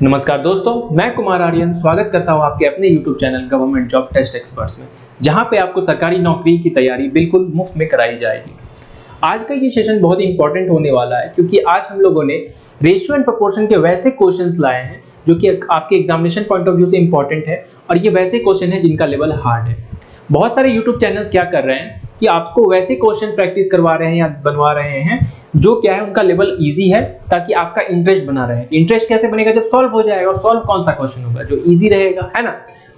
नमस्कार दोस्तों, मैं कुमार आर्यन स्वागत करता हूं आपके अपने YouTube channel government job test experts में, जहां पे आपको सरकारी नौकरी की तैयारी बिल्कुल मुफ्त में कराई जाएगी। आज का ये सेशन बहुत ही इंपॉर्टेंट होने वाला है क्योंकि आज हम लोगों ने रेशियो एंड प्रोपोर्शन के वैसे क्वेश्चंस लाए हैं जो कि आपके एग्जामिनेशन पॉइंट ऑफ व्यू से इंपॉर्टेंट है और ये वैसे क्वेश्चन है जिनका लेवल हार्ड है। बहुत सारे यूट्यूब चैनल्स क्या कर रहे हैं कि आपको वैसे क्वेश्चन प्रैक्टिस करवा रहे हैं या बनवा रहे हैं जो क्या है उनका लेवल इजी है, ताकि आपका इंटरेस्ट बना रहे। इंटरेस्ट कैसे बनेगा? जब सॉल्व हो जाएगा। और सॉल्व कौन सा क्वेश्चन होगा? जो इजी रहेगा, है ना।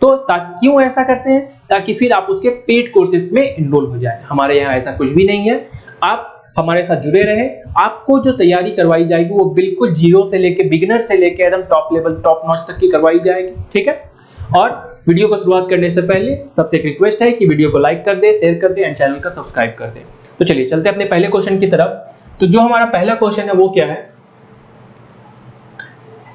तो क्यों ऐसा करते हैं? ताकि फिर आप उसके पेड कोर्सेज में एनरोल हो जाए। हमारे यहाँ ऐसा कुछ भी नहीं है, आप हमारे साथ जुड़े रहे। आपको जो तैयारी करवाई जाएगी वो बिल्कुल जीरो से लेके बिगिनर से लेके एकदम टॉप लेवल टॉप नॉच तक की करवाई जाएगी, ठीक है। और वीडियो को शुरुआत करने से पहले सबसे एक रिक्वेस्ट है कि वीडियो को लाइक कर दे, शेयर कर दे एंड चैनल को सब्सक्राइब कर दे। तो चलिए चलते हैं अपने पहले क्वेश्चन की तरफ। तो जो हमारा पहला क्वेश्चन है वो क्या है?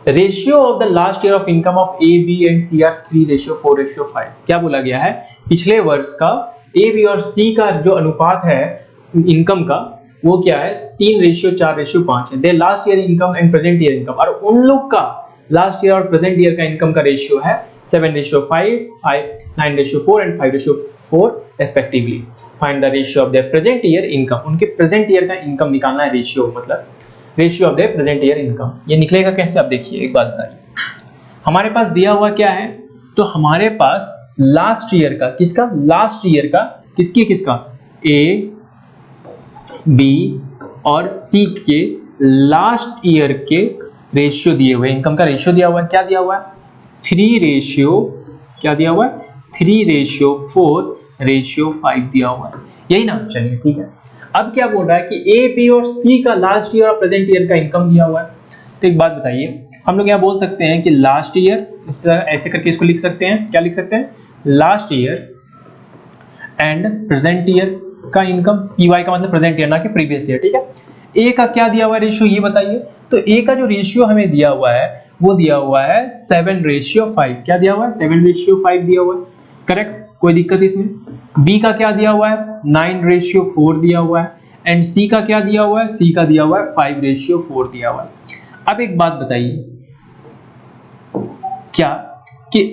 Ratio of the last year of income of A B and C are 3:4:5। क्या बोला गया है? पिछले वर्ष का ए बी और सी का जो अनुपात है इनकम का वो क्या है? 3:4:5 है। They last year income and present year income, और उन लोग का लास्ट ईयर और प्रेजेंट ईयर का इनकम का रेशियो है 7:5, 9:4 and 5:4 respectively. Find the ratio of their present year income. उनके प्रेजेंट ईयर का इनकम निकालना है। रेशियो मतलब ratio of their present year income. ये निकलेगा कैसे? आप देखिए, एक बात बताइए, हमारे पास दिया हुआ क्या है? तो हमारे पास लास्ट ईयर का, किसका? लास्ट ईयर का, किसका? ए बी और सी के लास्ट ईयर के रेशियो दिए हुए, इनकम का रेशियो दिया हुआ है। क्या दिया हुआ है? 3:4:5 दिया हुआ है, यही ना। चलिए ठीक है। अब क्या बोल रहा है कि ए बी और सी का लास्ट ईयर और प्रेजेंट ईयर का इनकम दिया हुआ है। तो एक बात बताइए, हम लोग यहाँ बोल सकते हैं कि लास्ट ईयर, इस तरह ऐसे करके इसको लिख सकते हैं। क्या लिख सकते हैं? Last year and present year का इनकम। पीवाई का मतलब प्रेजेंट ईयर, ना कि प्रीवियस ईयर, ठीक है। ए का क्या दिया हुआ है रेशियो, ये बताइए। तो ए का जो रेशियो हमें दिया हुआ है वो दिया हुआ है 7:5। क्या दिया हुआ है? 7:5 दिया हुआ है, करेक्ट। कोई दिक्कत इसमें? बी का क्या दिया हुआ है? 9:4 दिया हुआ है। एंड सी का क्या दिया हुआ है? सी का दिया हुआ है 5:4 दिया हुआ है। अब एक बात बताइए,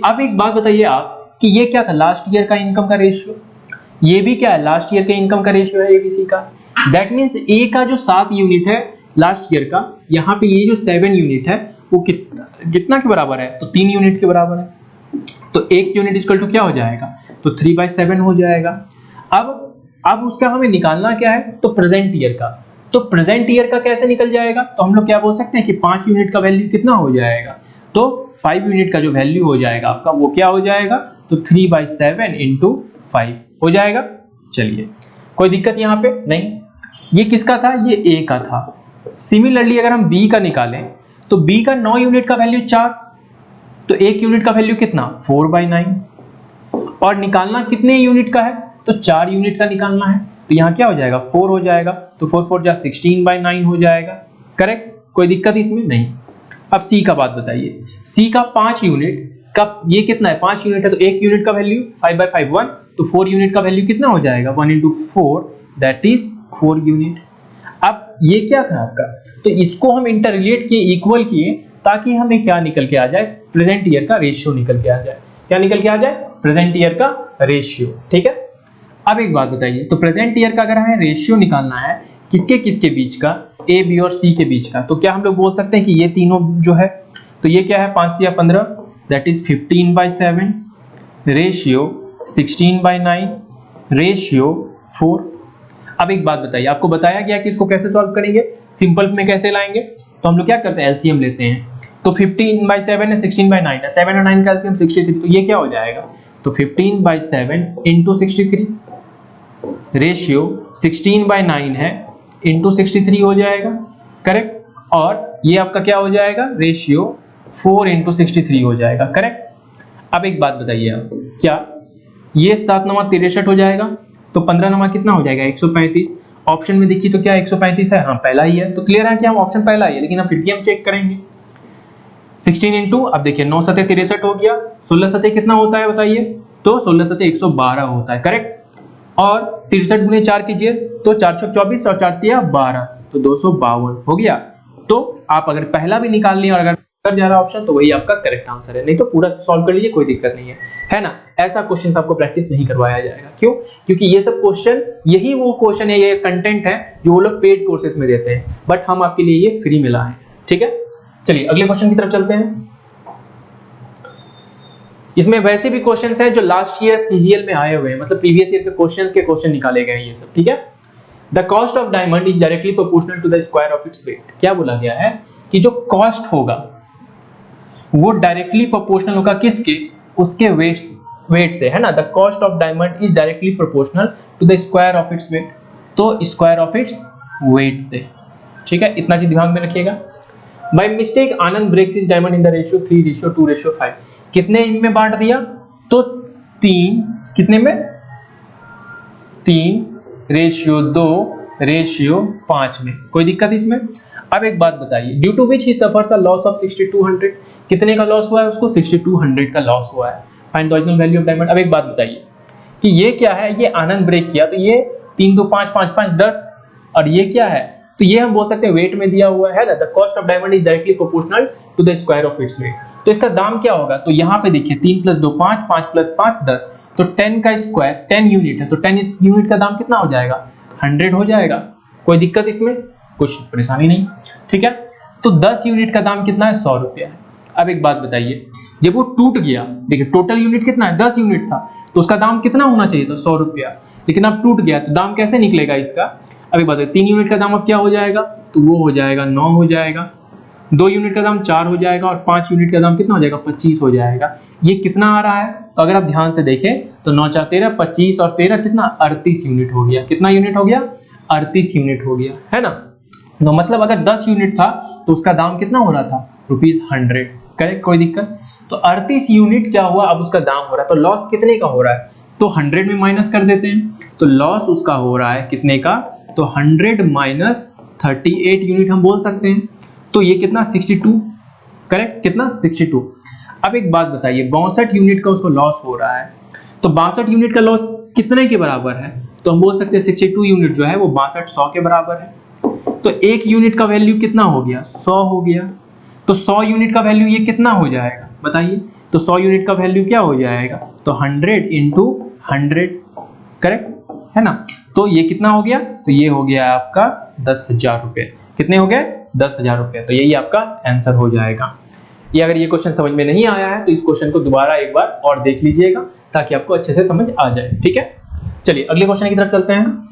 अब एक बात बताइए आप कि ये क्या था? लास्ट ईयर का इनकम का रेशियो। ये भी क्या है? लास्ट ईयर के इनकम का रेशियो है एबीसी का। दैट मींस ए का जो 7 यूनिट है लास्ट ईयर का, यहाँ पे ये जो 7 यूनिट है वो कितना के बराबर है? तो 3 यूनिट के बराबर है। तो 1 यूनिट इक्वल टू क्या हो जाएगा? तो 3/7 हो जाएगा। अब उसका हमें निकालना क्या है? तो प्रेजेंट ईयर का। तो प्रेजेंट ईयर का कैसे निकल जाएगा? तो हम लोग क्या बोल सकते हैं कि 5 यूनिट का वैल्यू कितना हो जाएगा? तो 5 यूनिट का जो वैल्यू हो जाएगा आपका वो क्या हो जाएगा? तो 3/7 × 5 हो जाएगा। चलिए, कोई दिक्कत यहाँ पे नहीं। ये किसका था? ये ए का था। सिमिलरली अगर हम बी का निकालें तो बी का 9 यूनिट का वैल्यू 4, तो 1 यूनिट का वैल्यू कितना? 4/9। और निकालना कितने यूनिट का है? तो 4 यूनिट का निकालना है। तो यहाँ क्या हो जाएगा? 4 हो जाएगा। तो 4 जा 16/9 हो जाएगा, करेक्ट। कोई दिक्कत इसमें नहीं। अब सी का बात बताइए। सी का 5 यूनिट का, ये कितना है? 5 यूनिट है, तो 1 यूनिट का वैल्यू 5/5 1, तो 4 यूनिट का वैल्यू कितना हो जाएगा? 1 × 4 दैट इज 4 यूनिट। अब ये क्या था आपका? तो इसको हम इंटर रिलेट किए, इक्वल किए, ताकि हमें क्या निकल के आ जाए? प्रेजेंट ईयर का रेशियो निकल के आ जाए। क्या निकल के आ जाए? प्रेजेंट ईयर का रेशियो, ठीक है। अब एक बात बताइए, तो प्रेजेंट ईयर का अगर हमें रेशियो निकालना है किसके बीच का? ए बी और सी के बीच का, तो क्या हम लोग बोल सकते हैं कि ये तीनों जो है, तो ये क्या है? 5 या 15 दैट इज 15/7 रेशियो 16/9 रेशियो 4। अब एक बात बताइए, आपको बताया गया कि इसको कैसे सॉल्व करेंगे, सिंपल में कैसे लाएंगे। तो हम लोग क्या करते हैं? एलसीएम लेते हैं। तो 15/7 है, 16/9 है, 7 और 9 का एलसीएम 63। तो ये क्या हो जाएगा? तो 15/7 × 63 रेशियो 16/9 है इंटू 63 हो जाएगा, करेक्ट। और ये आपका क्या हो जाएगा? रेशियो 4 × 63 हो जाएगा, करेक्ट। अब एक बात बताइए आप, क्या ये 7 9 63 हो जाएगा? तो 15 9 कितना हो जाएगा? 135। ऑप्शन में देखिए तो क्या 135 है? हाँ, पहला ही है। तो क्लियर है कि हम ऑप्शन पहला ही है, लेकिन हम फिर भी हम चेक करेंगे। 16 इंटू, अब देखिए 9 7 63 हो गया, 16 7 कितना होता है बताइए? तो 16 7 112 होता है, करेक्ट। और 63 गुने 4 कीजिए तो 4 6 24 और 4 3 12, तो 252 हो गया। तो आप अगर पहला भी निकाल लें और अगर कर जा रहा ऑप्शन तो वही आपका करेक्ट आंसर है, नहीं तो पूरा सॉल्व कर लीजिए, कोई दिक्कत नहीं है ना। ऐसा क्वेश्चन आपको प्रैक्टिस नहीं करवाया जाएगा, क्यों? क्योंकि ये सब क्वेश्चन, यही वो क्वेश्चन है, ये कंटेंट है जो वो लोग पेड कोर्सेज में देते हैं, बट हम आपके लिए ये फ्री में लाए हैं, ठीक है। चलिए अगले क्वेश्चन की तरफ चलते हैं। इसमें वैसे भी क्वेश्चंस हैं जो लास्ट ईयर सीजीएल में आए हुए हैं, मतलब प्रीवियस ईयर के क्वेश्चन निकाले गए हैं ये सब, ठीक है। The cost of diamond is directly proportional to the square of its weight. क्या बोला गया है कि जो कॉस्ट होगा वो डायरेक्टली प्रोपोर्शनल होगा किसके? उसके वेट से, है ना। The cost of diamond is directly proportional to the square of its weight, तो स्क्वायर ऑफ इट्स वेट से, ठीक है। इतना चीज दिमाग में रखिएगा। By mistake Anand breaks his diamond in the ratio 3:2:5। कितने में बांट दिया? तो 3, कितने में? 3:2:5 में। कोई दिक्कत इसमें? अब एक बात बताइए, due to which he suffers a loss of 6200। कितने का लॉस हुआ है उसको? 6200 का लॉस हुआ है। Find the original value of diamond. अब एक बात बताइए कि ये क्या है? ये आनंद ब्रेक किया तो ये 3, 2, 5, 5, 5, 10, और ये क्या है? तो ये हम बोल सकते हैं वेट में दिया हुआ है ना। The cost of diamond is directly proportional to the square of its weight. तो इसका दाम क्या होगा? तो यहाँ पे देखिए 3 + 2 5, 5 + 5 10, तो 10 का स्क्वायर 10 यूनिट है, तो 10 यूनिट का दाम कितना हो जाएगा? 100 हो जाएगा। कोई दिक्कत इसमें? कुछ परेशानी नहीं, ठीक है। तो 10 यूनिट का दाम कितना है? 100 रुपया है। अब एक बात बताइए, जब वो टूट गया, देखिए टोटल यूनिट कितना है? 10 यूनिट था, तो उसका दाम कितना होना चाहिए था? 100 रुपया। लेकिन अब टूट गया तो दाम कैसे निकलेगा इसका? अभी बताइए, 3 यूनिट का दाम अब क्या हो जाएगा? तो वो हो जाएगा 9 हो जाएगा, 2 यूनिट का दाम 4 हो जाएगा, और 5 यूनिट का दाम कितना हो जाएगा? 25 हो जाएगा। ये कितना आ रहा है? तो अगर आप ध्यान से देखें तो 9 × 4 = 13, 25 और 13 कितना? 38 यूनिट हो गया। कितना यूनिट हो गया? 38 यूनिट हो गया, है ना। तो मतलब अगर 10 यूनिट था तो उसका दाम कितना हो रहा था? ₹100। करेक्ट, कोई दिक्कत? तो 38 यूनिट क्या हुआ? अब उसका दाम हो रहा है, तो लॉस कितने का हो रहा है? तो 100 में माइनस कर देते हैं, तो लॉस उसका हो रहा है कितने का? तो 100 - 38 यूनिट हम बोल सकते हैं। तो ये कितना? 62। करेक्ट, कितना? 62। अब एक बात बताइए, 62 यूनिट का उसको लॉस हो रहा है, तो 62 यूनिट का लॉस कितने के बराबर है? तो हम बोल सकते हैं 62 यूनिट जो है वो 62 100 के बराबर है। तो 1 यूनिट का वैल्यू कितना हो गया? 100 हो गया। तो 100 यूनिट का वैल्यू ये कितना हो जाएगा बताइए? तो 100 यूनिट का वैल्यू क्या हो जाएगा? तो 100 × 100, करेक्ट है ना। तो ये कितना हो गया? तो ये हो गया आपका 10,000 रुपये। कितने हो गए? 10,000 रुपये। तो यही आपका आंसर हो जाएगा। ये अगर ये क्वेश्चन समझ में नहीं आया है तो इस क्वेश्चन को दोबारा एक बार और देख लीजिएगा ताकि आपको अच्छे से समझ आ जाए, ठीक है। चलिए अगले क्वेश्चन की तरफ चलते हैं।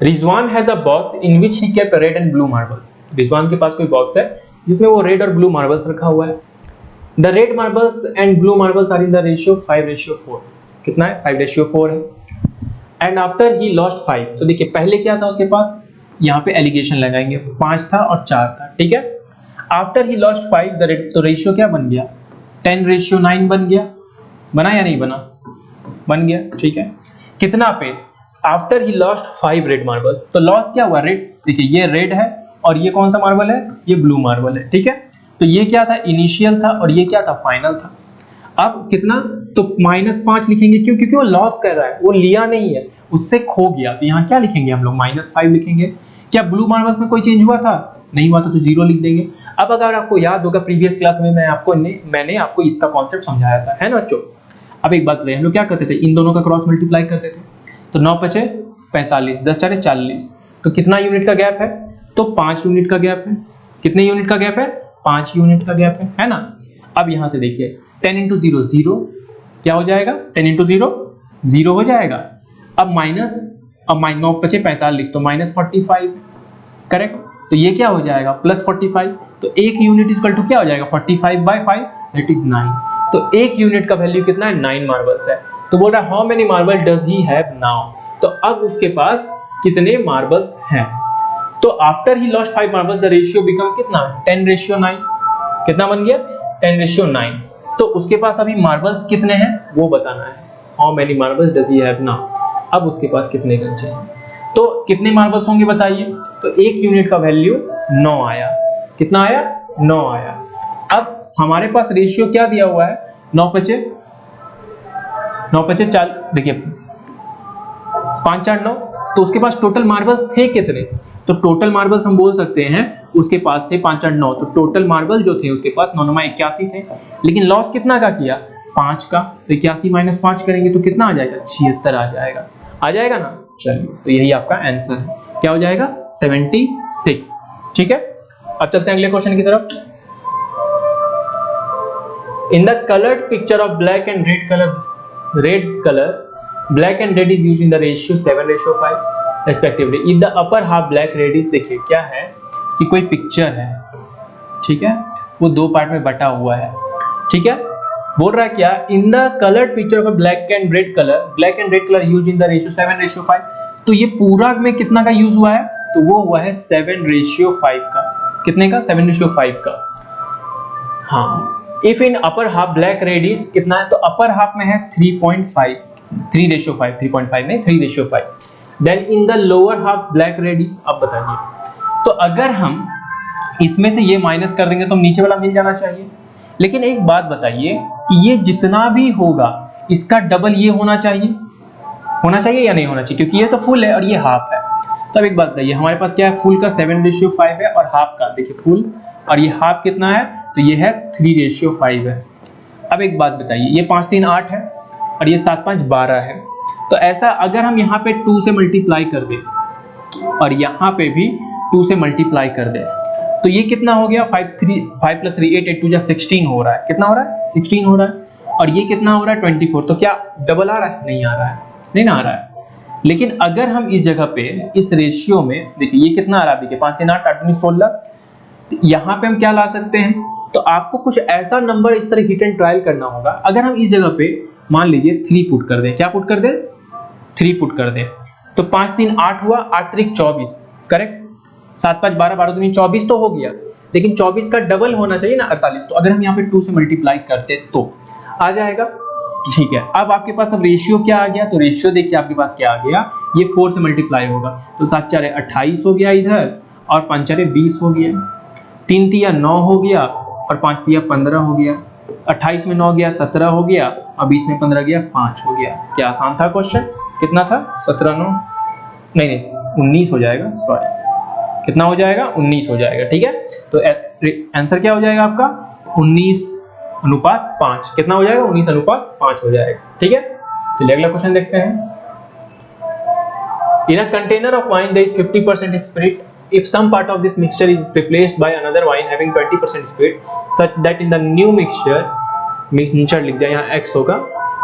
Rizwan has a box in which he kept red and blue marbles. Rizwan के पास कोई बॉक्स है जिसमें वो रेड और ब्लू मार्बल्स रखा हुआ है। The red marbles and blue marbles are in the ratio 5:4। कितना है? 5:4 है। एंड आफ्टर ही लॉस्ट 5, तो देखिए पहले क्या था उसके पास, यहाँ पे एलिगेशन लगाएंगे, 5 था और 4 था, ठीक है। आफ्टर ही लॉस्ट 5 तो रेशियो क्या बन गया? 10:9 बन गया। बना या नहीं बना? बन गया, ठीक है। कितना पे? After he lost 5 red marbles, तो लॉस क्या हुआ? रेड। देखिए ये रेड है और ये कौन सा मार्बल है? ये ब्लू मार्बल है, ठीक है। तो ये क्या था? इनिशियल था और ये क्या था? फाइनल था। अब कितना? तो -5 लिखेंगे, क्यों? क्योंकि वो लॉस कर रहा है, वो लिया नहीं है, उससे खो गया। तो यहाँ क्या लिखेंगे हम लोग? -5 लिखेंगे। क्या ब्लू मार्बल्स में कोई चेंज हुआ था? नहीं हुआ था, तो 0 लिख देंगे। अब अगर आपको याद होगा प्रीवियस क्लास में मैंने आपको इसका कॉन्सेप्ट समझाया था, है ना बच्चों। अब एक बात बताइए, हम लोग क्या करते थे? इन दोनों का क्रॉस मल्टीप्लाई करते थे। तो 9 × 5 = 45, 10 × 4 = 40। तो कितना यूनिट का गैप है? तो 5 यूनिट का गैप है। कितने यूनिट का गैप है? 5 यूनिट का गैप है ना। अब यहाँ से देखिए 10 × 0 0, क्या हो जाएगा? 10 × 0 0 हो जाएगा। अब 9 × 5 = 45, तो -45, करेक्ट। तो ये क्या हो जाएगा? +45। तो 1 यूनिट इक्वल टू क्या हो जाएगा? 45/5 दैट इज 9। तो 1 यूनिट का वैल्यू कितना है? 9 मार्बल्स है। तो बोल रहा है how many marble does he have now. तो अब उसके पास कितने मार्बल्स हैं? तो after he lost 5 marbles the ratio become कितना? 10:9। कितना बन गया? 10:9। तो उसके पास अभी मार्बल्स कितने हैं वो बताना है। How many marbles does he have now. अब उसके पास कितने बचे हैं? तो कितने मार्बल्स होंगे बताइए? तो 1 यूनिट का वैल्यू 9 आया। कितना आया? 9 आया। अब हमारे पास रेशियो क्या दिया हुआ है? 9 × 5 = 40। देखिए 5 × 4 = 9। तो उसके पास टोटल मार्बल्स थे कितने? तो टोटल मार्बल्स हम बोल सकते हैं उसके पास थे 5 और 9, तो टोटल मार्बल जो थे उसके पास 9 81 थे, लेकिन लॉस कितना का किया 5 का, तो 81 माइनस 5 करेंगे तो कितना आ जाएगा 76 आ जाएगा ना। चलिए तो यही आपका आंसर है, क्या हो जाएगा 76। ठीक है, अब चलते हैं अगले क्वेश्चन की तरफ। In the coloured picture of black and red colour black and red is used in the ratio 7:5 respectively. If the upper half black red is, देखिए क्या है कि कोई पिक्चर है, ठीक है, वो दो पार्ट में बटा हुआ है, ठीक है, बोल रहा है क्या in the coloured picture of black and red colour use in the ratio 7:5, तो ये पूरा में कितना का यूज हुआ है, तो वो हुआ है 7:5 का, कितने का 7:5 का। हाँ, if in upper half black red is कितना है, तो अपर हाफ में है 3.5 3:5 में 3:5, then in the lower half black red is. अब बताइए, तो अगर हम इसमें से ये माइनस कर देंगे तो नीचे वाला मिल जाना चाहिए, लेकिन एक बात बताइए कि ये जितना भी होगा इसका डबल ये होना चाहिए या नहीं होना चाहिए, क्योंकि ये तो फुल है और ये हाफ है। तो अब एक बात बताइए, हमारे पास क्या है, फुल का 7:5 है और हाफ का, देखिए फुल और ये हाफ कितना है, तो ये है 3:5 है। अब एक बात बताइए, ये 5 3 8 है और ये 7 5 12 है, तो ऐसा अगर हम यहाँ पे 2 से मल्टीप्लाई कर दें और यहाँ पे भी 2 से मल्टीप्लाई कर दें, तो ये कितना हो गया 5 + 3 8 8 2 जा 16 हो रहा है, कितना हो रहा है 16 हो रहा है, और ये कितना हो रहा है 24, तो क्या डबल आ रहा है, नहीं आ रहा है, नहीं ना आ रहा है। लेकिन अगर हम इस जगह पे इस रेशियो में देखिए ये कितना आ रहा है, देखिए 5 3 8 8 19 16, यहाँ पे हम क्या ला सकते हैं, तो आपको कुछ ऐसा नंबर इस तरह हिट एंड ट्रायल करना होगा। अगर हम इस जगह पे मान लीजिए 3 पुट कर दें, क्या पुट कर दें 3 पुट कर दें, तो 5 3 8 हुआ, 8 3 24, करेक्ट, 7 5 12 12 2 24 तो हो गया, लेकिन 24 का डबल होना चाहिए ना 48, तो अगर हम यहाँ पे 2 से मल्टीप्लाई करते तो आ जाएगा, ठीक है। अब आपके पास अब रेशियो क्या आ गया, तो रेशियो देखिए आपके पास क्या आ गया, ये 4 से मल्टीप्लाई होगा, तो 7 4 28 हो गया इधर, और 5 4 20 हो गया, 3 3 9 हो गया, और 5 3 15 हो गया, 28 में 9 गया 17 हो गया, और 20 में 15 गया 5 हो गया। क्या आसान था क्वेश्चन, कितना था 17 9 नहीं 19 हो जाएगा, सॉरी कितना हो जाएगा 19 हो जाएगा, ठीक है। तो आंसर क्या हो जाएगा आपका 19:5, कितना हो जाएगा 19:5 हो जाएगा, ठीक है। चलिए अगला क्वेश्चन देखते हैं। In a container of wine there is 50% spirit, if some part of this mixture is replaced by another wine having 20% spirit such that in the new mixture लिख दिया यहाँ x होगा,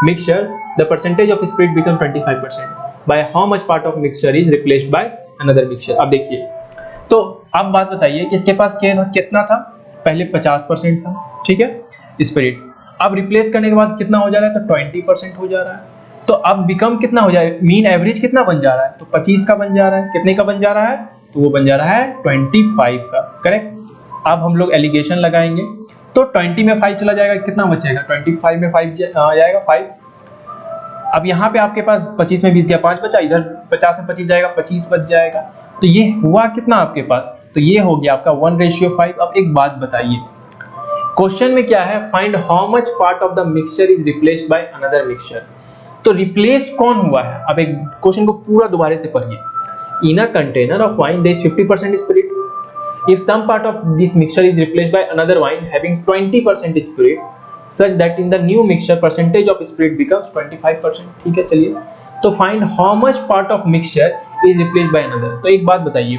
mixture the percentage of spirit become 25%, by how much part of mixture is replaced by another mixture। अब देखिए, तो अब बात बताइए कि इसके पास कितना था, पहले 50% था, ठीक है स्पिरिट, अब रिप्लेस करने के बाद कितना हो जा रहा है, तो 20% हो जा रहा है, तो अब बिकम कितना हो जाए, मीन एवरेज कितना बन जा रहा है, तो 25 का बन जा रहा है, कितने का बन जा रहा है, तो वो बन जा रहा है 25 का, करेक्ट। अब हम लोग एलिगेशन लगाएंगे, तो 20 में 5 चला जाएगा, कितना बचेगा 25 में 5 आ जाएगा 5। अब यहाँ पे आपके पास 25 में 20 गया 5 बचा, इधर 50 में 25 जाएगा 25 बच जाएगा, तो ये हुआ कितना आपके पास, तो ये हो गया आपका 1:5। अब एक बात बताइए, क्वेश्चन में क्या है, find how much part of the mixture is replaced by another mixture, तो रिप्लेस कौन हुआ है। अब एक क्वेश्चन को पूरा दोबारा से पढ़िए। In a container of wine there is 50% spirit. If some part of this mixture is replaced by another wine having 20% spirit, such that in the new mixture percentage of spirit becomes 25%, ठीक है। चलिए, तो find how much part of mixture is replaced by another। तो एक बात बताइए,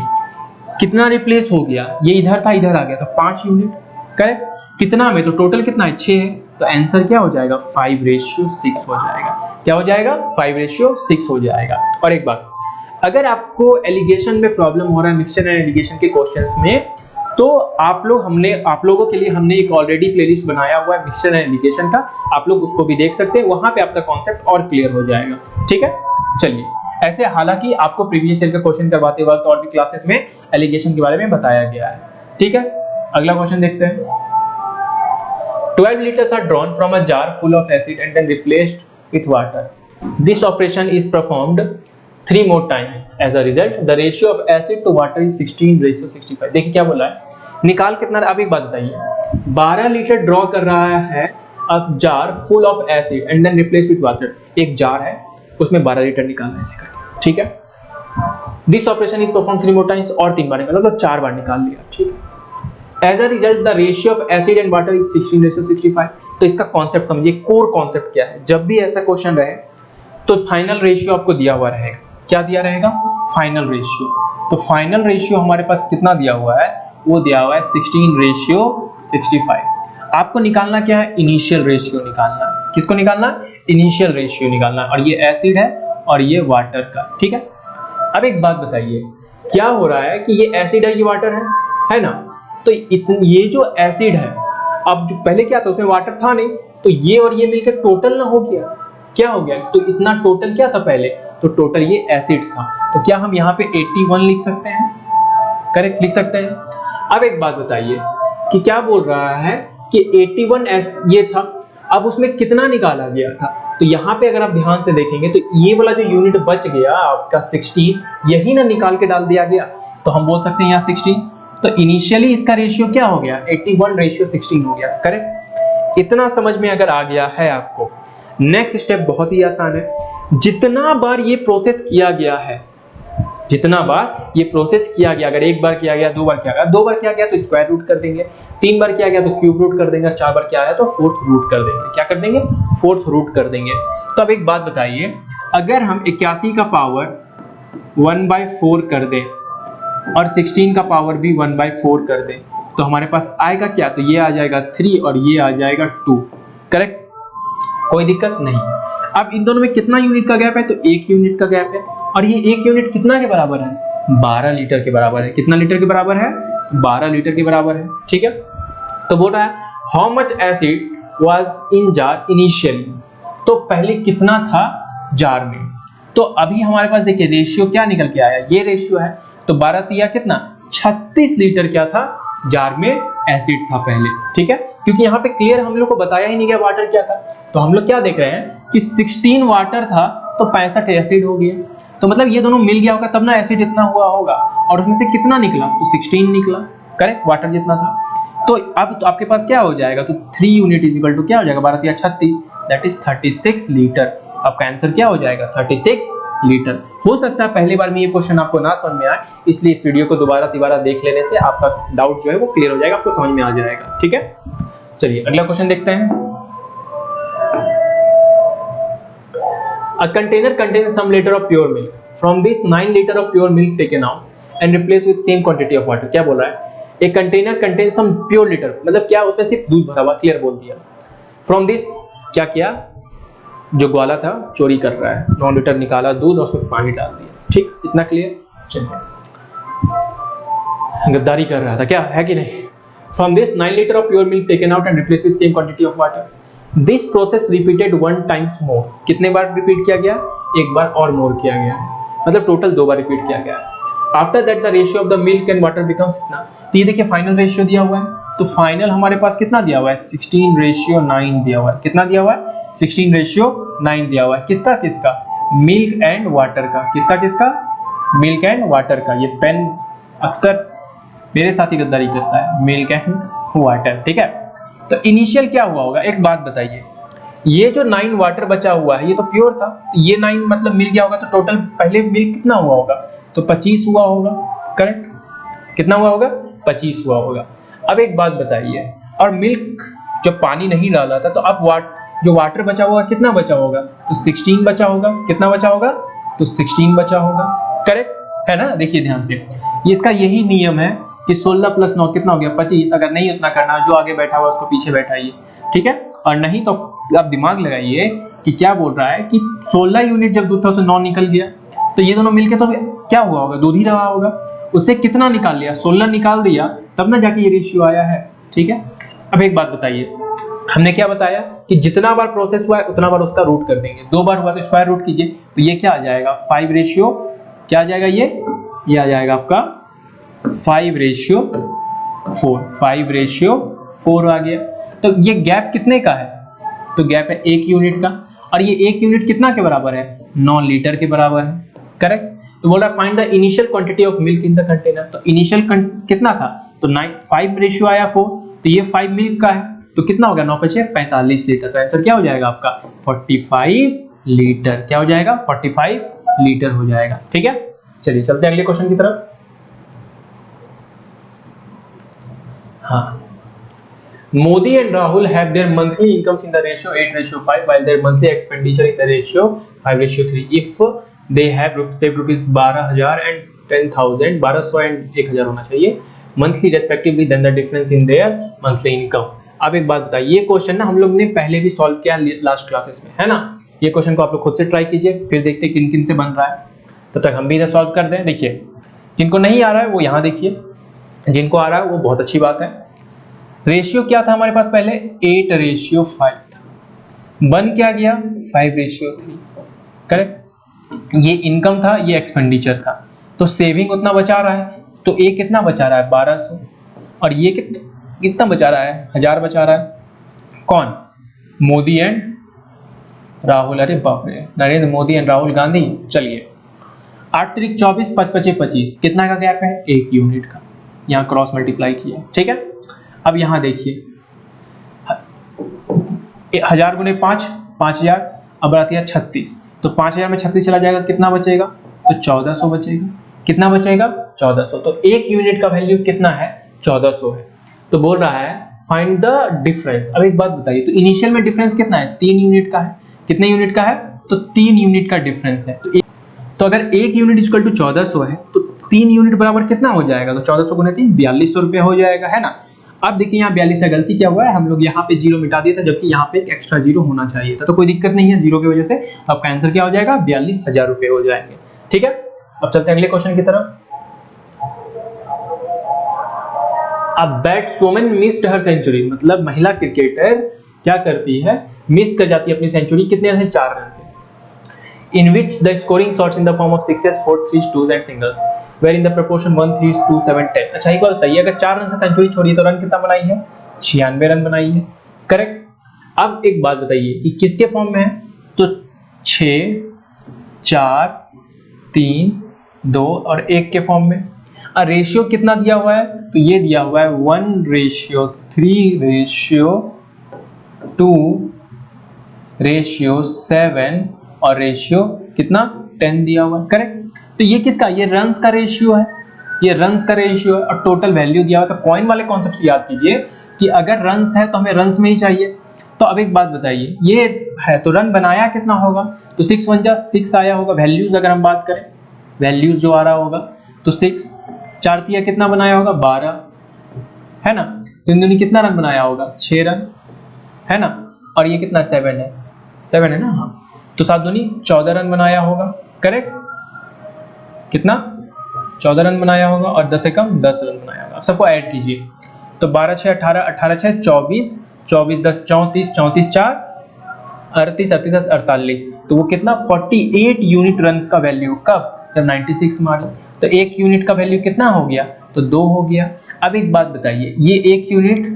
कितना replace हो गया, ये इधर था इधर आ गया, तो 5 यूनिट, करेक्ट, कितना में, तो टोटल कितना है 6 है, तो आंसर क्या हो जाएगा 5:6 हो जाएगा, क्या हो जाएगा 5:6 हो जाएगा। और एक बात, अगर आपको एलिगेशन में प्रॉब्लम हो रहा है मिक्सचर एंड एलिगेशन के क्वेश्चंस में, तो आप लोगों के लिए हमने एक ऑलरेडी प्लेलिस्ट बनाया हुआ है मिक्सचर एंड एलिगेशन का, आप लोग उसको भी देख सकते हैं, वहां पे आपका कॉन्सेप्ट और क्लियर हो जाएगा, ठीक है। चलिए, ऐसे हालांकि आपको प्रीवियस ईयर का क्वेश्चन करवाते वक्त और भी क्लासेस में एलिगेशन के बारे में बताया गया है, ठीक है। अगला क्वेश्चन देखते हैं। 12 liters are drawn from a jar full of acid and then replaced with water. This operation is performed 3 more times. As a result, the ratio of acid to water is 16:65। देखिए क्या बोला है, निकाल कितना। अब एक बात बताइए, 12 लीटर ड्रॉ कर रहा है a jar full of acid and then replace with water, एक जार है उसमें 12 लीटर निकालना है, ऐसे करके, ठीक है। This operation is perform 3 more times और 3 बार मतलब 4 बार निकाल लिया, ठीक है। As a result the ratio of acid and water is 16:65। तो इसका कॉन्सेप्ट समझिए, कोर कॉन्सेप्ट क्या है। जब भी ऐसा क्वेश्चन रहे तो फाइनल रेशियो आपको दिया हुआ रहेगा। क्या दिया रहेगा? Final ratio. तो फाइनल रेशियो हमारे पास कितना दिया हुआ है? वो दिया हुआ है 16:65। आपको निकालना क्या है? इनिशियल रेशियो निकालना है। किसको निकालना? इनिशियल रेशियो निकालना। और ये एसिड है और ये वाटर का, ठीक है। अब एक बात बताइए, क्या हो रहा है कि ये एसिड है, ये वाटर है ना। तो ये जो एसिड है, अब जो पहले क्या था उसमें वाटर था नहीं, तो ये और ये मिलकर टोटल ना हो गया, क्या हो गया? तो इतना टोटल क्या था पहले? तो टोटल ये एसिड था। तो क्या हम यहाँ पे 81 लिख सकते हैं? करेक्ट, लिख सकते हैं। अब एक बात बताइए कि क्या बोल रहा है कि 81 ये था, अब उसमें कितना निकाला गया था? तो यहाँ पे अगर आप ध्यान से देखेंगे तो ये वाला जो यूनिट बच गया आपका 16, यही ना निकाल के डाल दिया गया, तो हम बोल सकते हैं यहाँ 16। तो इनिशियली इसका रेशियो क्या हो गया? 81:16 हो गया। करेक्ट, इतना समझ में अगर आ गया है आपको, नेक्स्ट स्टेप बहुत ही आसान है। जितना बार ये प्रोसेस किया गया है, जितना बार ये प्रोसेस किया गया, अगर एक बार किया गया, 2 बार किया गया, 2 बार किया गया तो स्क्वायर रूट कर देंगे, 3 बार किया गया तो क्यूब रूट कर देंगे, 4 बार किया है तो फोर्थ रूट कर देंगे। क्या कर देंगे? फोर्थ रूट कर देंगे। तो अब एक बात बताइए, अगर हम 81 का पावर 1/4 कर दें और 16 का पावर भी 1/4 कर दें, तो हमारे पास आएगा क्या? तो ये आ जाएगा 3 और ये आ जाएगा 2। करेक्ट, कोई दिक्कत नहीं। अब इन दोनों में कितना यूनिट का गैप है? तो 1 यूनिट का गैप है। और ये 1 यूनिट कितना के बराबर है? 12 लीटर के बराबर है। कितना लीटर के बराबर है? 12 लीटर के बराबर है, ठीक है। तो बोल रहा है how much acid was in jar initially. तो पहले कितना था जार में? तो अभी हमारे पास देखिए रेशियो क्या निकल के आया, ये रेशियो है। तो 12 तिया कितना? 36 लीटर क्या था जार में? एसिड था पहले, ठीक है। क्योंकि यहाँ पे क्लियर हम लोग को बताया ही नहीं गया वाटर क्या था। तो हम लोग क्या देख रहे हैं कि 16 वाटर था तो 65 एसिड हो गया। तो मतलब ये दोनों मिल गया होगा तब ना एसिड इतना हुआ होगा। और उसमें से कितना निकला? तो 16 निकला। करेक्ट, वाटर जितना था। तो अब तो आपके पास क्या हो जाएगा? तो 3 यूनिट इज इक्वल टू क्या हो जाएगा? 12 तिया 36, दैट इज 36 लीटर। आपका आंसर क्या हो जाएगा? 36 लीटर। हो सकता है पहली बार में ये क्वेश्चन आपको ना समझ में आए, इसलिए इस वीडियो को दोबारा देख लेने से आपका डाउट जो है वो क्लियर हो जाएगा, आपको समझ में आ जाएगा, ठीक है। चलिए अगला क्वेश्चन देखते हैं। A container contains some liter of pure milk. From this 9 liter of pure milk taken out and replaced with same quantity of water. क्या बोल रहा है? A container contains some pure liter, मतलब क्या उसमें सिर्फ दूध भरा हुआ, क्लियर बोल दिया। From this क्या किया? जो ग्वाला था चोरी कर रहा है, 9 लीटर निकाला दूध और उसमें पानी डाल दिया, ठीक, इतना क्लियर। चलिए, गद्दारी कर रहा था क्या, है कि नहीं। From this 9 liter of pure milk taken out and replaced with same quantity of water. This process repeated 1 times more. कितने बार रिपीट किया गया? एक बार और मोर किया गया, मतलब टोटल 2 बार रिपीट किया गया। After that the ratio of the milk and water becomes कितना? तो ये देखिए फाइनल रेशियो दिया हुआ है। तो फाइनल हमारे पास कितना दिया हुआ है? 16:9 दिया हुआ है। कितना दिया हुआ है? 16:9 दिया हुआ है। किसका किसका? मिल्क एंड वाटर का। किसका किसका? मिल्क एंड वाटर का। ये पेन अक्सर मेरे साथ ही गद्दारी करता है, मिल्क एंड वाटर, ठीक है। तो इनिशियल क्या हुआ होगा? एक बात बताइए, ये जो 9 वाटर बचा हुआ है ये तो प्योर था, तो ये 9 मतलब मिल गया होगा, तो टोटल पहले मिल्क कितना हुआ होगा? तो 25 हुआ होगा। करेक्ट, कितना हुआ होगा? 25 हुआ होगा। अब एक बात बताइए, और मिल्क जब पानी नहीं डाला था तो अब जो वाटर बचा होगा कितना बचा होगा? तो 16 बचा होगा। कितना बचा होगा? तो 16 बचा होगा। करेक्ट है ना। देखिए ध्यान से, इसका यही नियम है कि 16 + 9 कितना हो गया? 25। अगर नहीं उतना करना, जो आगे बैठा हुआ उसको पीछे बैठाइए, ठीक है। और नहीं तो आप दिमाग लगाइए कि क्या बोल रहा है कि 16 यूनिट जब दूध था उससे 9 निकल गया, तो ये दोनों मिलके तो क्या हुआ होगा? दूध ही रहा होगा। उससे कितना निकाल लिया? 16 निकाल दिया, तब ना जाके ये रेशियो आया है, ठीक है। अब एक बात बताइए, हमने क्या बताया कि जितना बार प्रोसेस हुआ है उतना बार उसका रूट कर देंगे। 2 बार हुआ तो स्क्वायर रूट कीजिए, तो ये क्या आ जाएगा? 5 क्या आ जाएगा? ये आ जाएगा आपका 5:4। 5:4 आ गया। तो ये गैप कितने का है? तो गैप है 1 यूनिट का। और ये 1 यूनिट कितना के बराबर है? 9 लीटर के बराबर है। करेक्ट। तो बोल रहा है find the initial quantity of milk in the container. तो इनिशियल कितना था? तो 5 आया 4, तो ये 5 मिल्क का है, तो कितना हो गया? 9 × 5 = 45 लीटर। तो आंसर क्या हो जाएगा आपका? 45 लीटर। क्या हो जाएगा? 45 लीटर हो जाएगा, ठीक है। चलिए चलते हैं अगले क्वेश्चन की तरफ। हाँ, Modi and Rahul have their monthly incomes in the ratio 8:5, while their monthly expenditure in the ratio 5:3. If they have saved rupees 12,000 and 10,000, 1200 and 1,000 होना चाहिए monthly respectively, then the difference in their monthly income. अब एक बात बताइए, ये question ना हम लोग ने पहले भी सॉल्व किया लास्ट क्लासेस में, है ना। ये क्वेश्चन को आप लोग खुद से ट्राई कीजिए, फिर देखते हैं किन किन से बन रहा है। तब तक हम भी इधर सॉल्व कर दें। देखिए, जिनको नहीं आ रहा है वो यहाँ देखिए, जिनको आ रहा है वो बहुत अच्छी बात है। रेशियो क्या था हमारे पास पहले, 8:5 था, बन क्या गया 5:3, करेक्ट। ये इनकम था, ये एक्सपेंडिचर था, तो सेविंग उतना बचा रहा है, तो ए कितना बचा रहा है 1200, और ये कितना बचा रहा है 1000 बचा रहा है। कौन, मोदी एंड राहुल, अरे बाप रे, नरेंद्र मोदी एंड राहुल गांधी। चलिए 8 तारीख 24, 5 25, कितना का गैप है 1 यूनिट का, यहाँ क्रॉस मल्टीप्लाई किया, ठीक है। अब यहाँ देखिए 1000 गुने 5, 5000, अब आती है 36, तो 5000 में 36 चला जाएगा, कितना बचेगा, तो 1400 बचेगा। कितना बचेगा 1400, तो 1 यूनिट का वैल्यू कितना है 1400 है। तो बोल रहा है फाइंड द डिफरेंस। अब एक बात बताइए, तो इनिशियल में डिफरेंस कितना है 3 यूनिट का है, कितने यूनिट का है, तो 3 यूनिट का डिफरेंस है। तो अगर 1 यूनिट इक्वल टू 1400 है, तो 3 यूनिट बराबर कितना हो जाएगा, तो 1400 गुने 3 4200 रुपया हो जाएगा, है ना। अब देखिए यहाँ 42 से गलती क्या हुआ है, हम लोग यहाँ पे जीरो मिटा दिया था, जबकि यहाँ पे एक एक्स्ट्रा जीरो होना चाहिए था, तो कोई दिक्कत नहीं है जीरो की वजह से। आपका आंसर क्या हो जाएगा 42,000 रुपए हो जाएंगे, ठीक है। अब चलते हैं अगले क्वेश्चन की तरफ। अब बैट्समैन मिस्ड हर सेंचुरी, मतलब महिला क्रिकेटर क्या करती है, मिस कर जाती है अपनी सेंचुरी, कितने से 4 रन से। In which the scoring sorts in the form of sixes, 4s, 3s, 2s and singles, where in the proportion 1, 3, 2, 7, 10. अच्छा एक बात बताइए, अगर 4 रन से सेंचुरी छोड़ी तो रन कितना बनाई है 96 रन बनाई है, करेक्ट। अब एक बात बताइए कि किसके फॉर्म में है, तो 6, 4, 3, 2 और 1 के फॉर्म में। और रेशियो कितना दिया हुआ है, तो ये दिया हुआ है 1:3:2:7 और रेशियो कितना 10 दिया हुआ है, करेक्ट। तो ये किसका, ये रन्स का रेशियो है, ये रन्स का रेशियो है, और टोटल वैल्यू दिया हुआ है। तो कॉइन वाले कॉन्सेप्ट से याद कीजिए कि अगर रन्स है तो हमें रन्स में ही चाहिए। तो अब एक बात बताइए, ये है तो रन बनाया कितना होगा, तो 6 1 जा 6 आया होगा। वैल्यूज अगर हम बात करें, वैल्यूज जो आ रहा होगा, तो 6 4 तिया कितना बनाया होगा 12, है ना। 3 दूनी कितना रन बनाया होगा 6 रन, है ना। और ये कितना 7 है, 7 है ना, हाँ। तो 7 दूनी 14 रन बनाया होगा, करेक्ट। कितना 14 रन बनाया होगा, और 10 से कम 10 रन बनाया होगा। अब सबको ऐड कीजिए, तो 12 6 18, 18 6 24, 24 10 34, 34 4 38, 38 48, तो वो कितना 48 यूनिट रन्स का वैल्यू, कब, जब 96 मारे। तो 1 यूनिट का वैल्यू कितना हो गया, तो 2 हो गया। अब एक बात बताइए, ये 1 यूनिट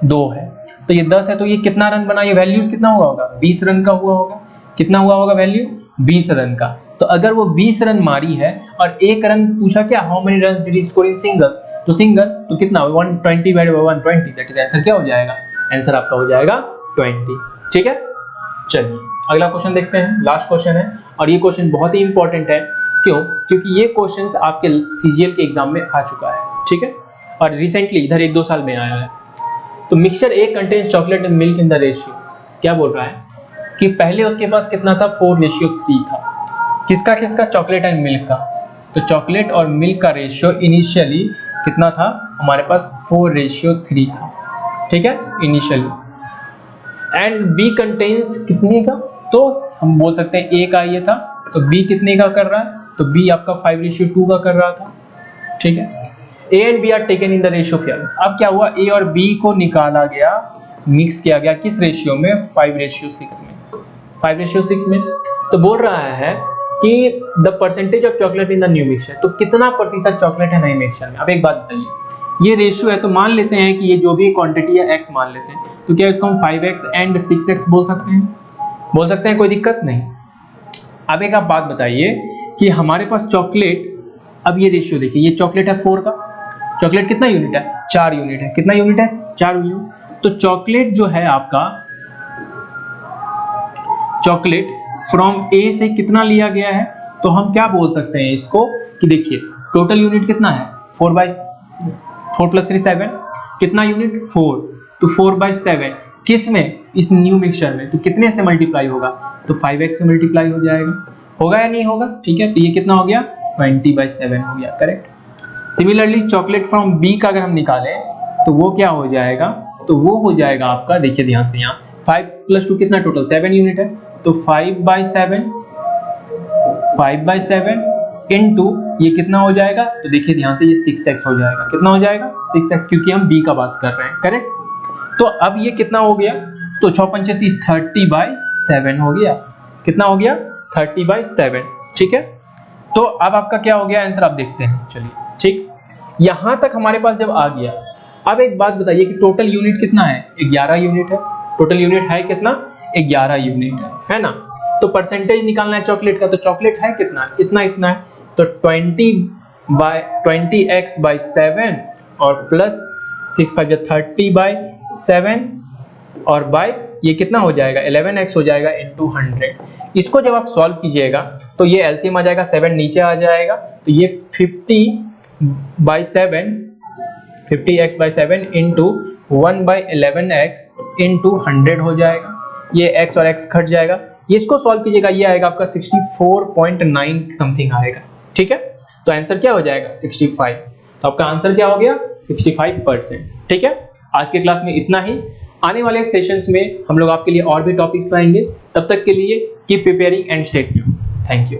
2 है, तो ये 10 है, तो ये कितना रन बनाइए, वैल्यूज कितना हुआ होगा 20 रन का हुआ होगा। कितना हुआ होगा वैल्यू 20 रन का। तो अगर वो 20 रन मारी है और 1 रन पूछा क्या, how many run did he score in singles, तो सिंगल तो कितना 120 divided by 120, that is answer क्या हो जाएगा, आंसर आपका हो जाएगा 20, ठीक है। चलिए अगला क्वेश्चन देखते हैं, लास्ट क्वेश्चन है, और ये क्वेश्चन बहुत ही इंपॉर्टेंट है। क्यों, क्योंकि ये क्वेश्चंस आपके सीजीएल के एग्जाम में आ चुका है, ठीक है, और रिसेंटली इधर 1-2 साल में आया है। तो mixture A contains chocolate and milk in the ratio, क्या बोल रहा है कि पहले उसके पास कितना था 4:3 था, किसका किसका, चॉकलेट एंड मिल्क का। तो चॉकलेट और मिल्क का रेशियो इनिशियली कितना था हमारे पास 4:3 था, ठीक है, इनिशियली। एंड बी कंटेन्स कितने का, तो हम बोल सकते हैं ए का ये था, तो बी कितने का कर रहा है, तो बी आपका 5:2 का कर रहा था, ठीक है। A and B are taken in the ratio of. अब क्या हुआ, ए और बी को निकाला गया, मिक्स किया गया, किस रेशियो में 5:6 में, 5:6 में। तो बोल रहा है कि the percentage of chocolate in the new mixture, तो कितना प्रतिशत चॉकलेट है नए मिक्सचर में। अब एक बात बताइए, ये रेशियो है, तो मान लेते हैं कि ये जो भी क्वांटिटी है x मान लेते हैं, तो क्या इसको हम 5x एंड 6x बोल सकते हैं, बोल सकते हैं, कोई दिक्कत नहीं। अब एक आप बात बताइए कि हमारे पास चॉकलेट, अब ये रेशियो देखिए, ये चॉकलेट है 4 का, चॉकलेट कितना यूनिट है 4 यूनिट है, कितना यूनिट है 4 यूनिट। तो चॉकलेट जो है आपका, चॉकलेट फ्रॉम ए से कितना लिया गया है, तो हम क्या बोल सकते हैं इसको कि देखिए टोटल यूनिट कितना है 4 + 3 7, कितना यूनिट 4, तो 4/7 किस में, इस न्यू मिक्सचर में, तो कितने से मल्टीप्लाई होगा, तो 5x से मल्टीप्लाई हो जाएगा, होगा या नहीं होगा, ठीक है। तो ये कितना हो गया 20/7 हो गया, correct. Similarly chocolate from B का अगर हम निकालें तो वो क्या हो जाएगा, तो वो हो जाएगा आपका, देखिए ध्यान से, यहाँ 5 + 2 कितना, टोटल 7 यूनिट है, तो 5/7 इनटू ये कितना हो जाएगा, तो देखिए ध्यान से, ये 6x हो जाएगा, कितना हो जाएगा 6x, क्योंकि हम b का बात कर रहे हैं, करेक्ट। तो अब ये कितना हो गया, तो 6 × 5 = 30, 30/7 हो गया, कितना हो गया 30/7, ठीक है। तो अब आपका क्या हो गया आंसर, आप देखते हैं, चलिए ठीक, यहां तक हमारे पास जब आ गया, अब एक बात बताइए कि टोटल यूनिट कितना है, 11 यूनिट है, टोटल यूनिट है कितना, 11 यूनिट है ना। तो परसेंटेज निकालना है चॉकलेट का, तो चॉकलेट है कितना, इतना इतना है, तो 20x/7 और प्लस 6 × 5 = 30/7 और बाय ये कितना हो जाएगा 11x हो जाएगा × 100। इसको जब आप सॉल्व कीजिएगा तो ये एलसीएम आ जाएगा, 7 नीचे आ जाएगा, तो ये 50x/7 × 1/11x × 100 हो जाएगा, ये x और x कट जाएगा, ये इसको सॉल्व कीजिएगा, ये आएगा आपका 64.9 समथिंग आएगा, ठीक है। तो आंसर क्या हो जाएगा 65, तो आपका आंसर क्या हो गया 65%, ठीक है। आज के क्लास में इतना ही, आने वाले सेशंस में हम लोग आपके लिए और भी टॉपिक्स लाएंगे, तब तक के लिए keep preparing and stay tuned, thank you.